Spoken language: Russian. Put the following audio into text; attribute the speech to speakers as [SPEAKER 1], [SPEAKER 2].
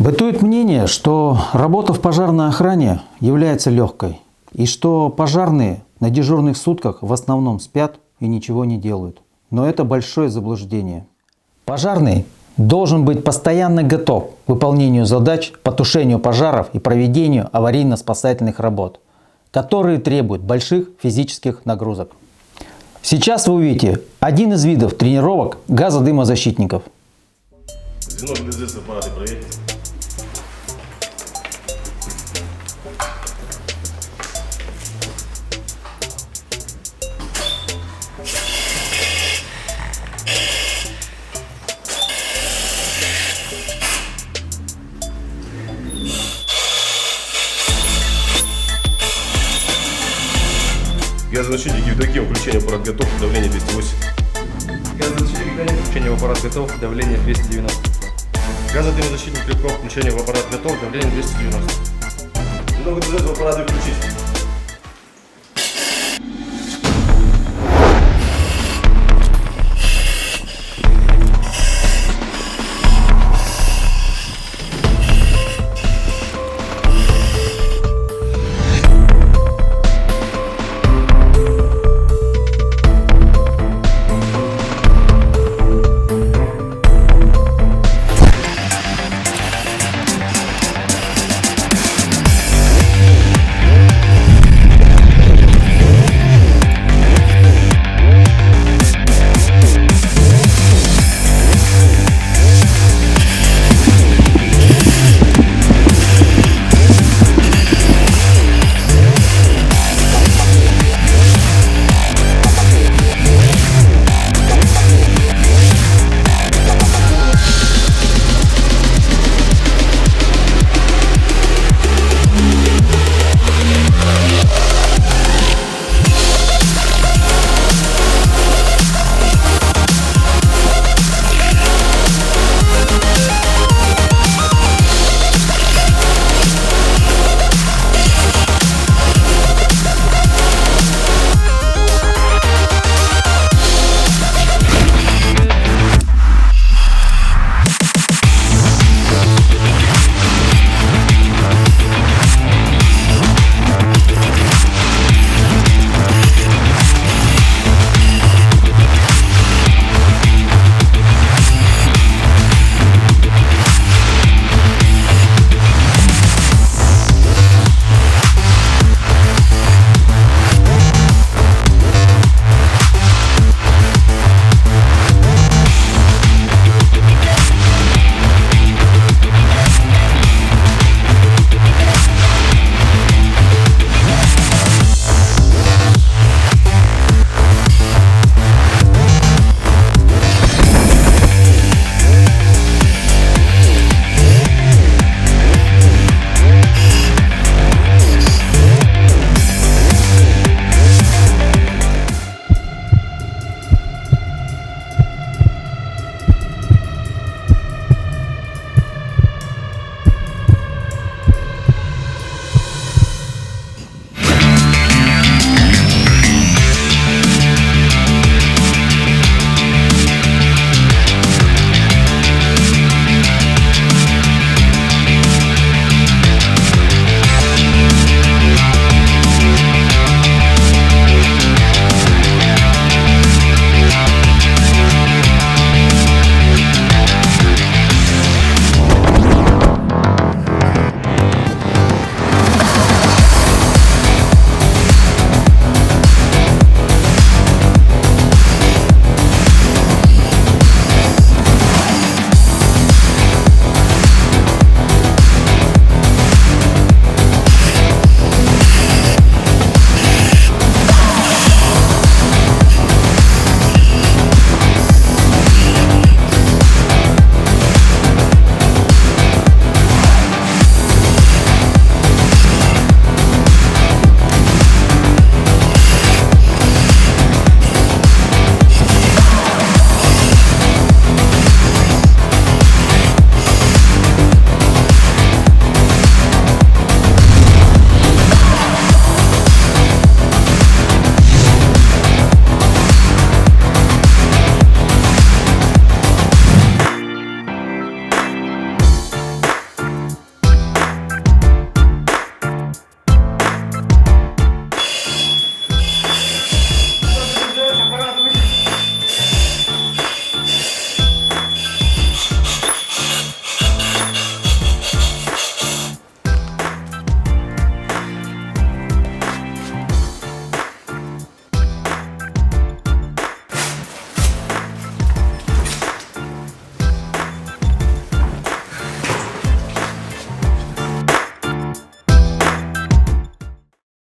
[SPEAKER 1] Бытует мнение, что работа в пожарной охране является легкой, и что пожарные на дежурных сутках в основном спят и ничего не делают. Но это большое заблуждение. Пожарный должен быть постоянно готов к выполнению задач по тушению пожаров и проведению аварийно-спасательных работ, которые требуют больших физических нагрузок. Сейчас вы увидите один из видов тренировок газодымозащитников.
[SPEAKER 2] Звено ГДЗ аппараты проверьте. Газозащитники Евдоким, включение в аппарат готов, давление 208.
[SPEAKER 3] Газозащитник Евдоким, включение в аппарат готов, давление 290.
[SPEAKER 2] Газодымозащитник Крепков, включение в аппарат готов, давление 290. Звено ГДЗ в аппараты включить.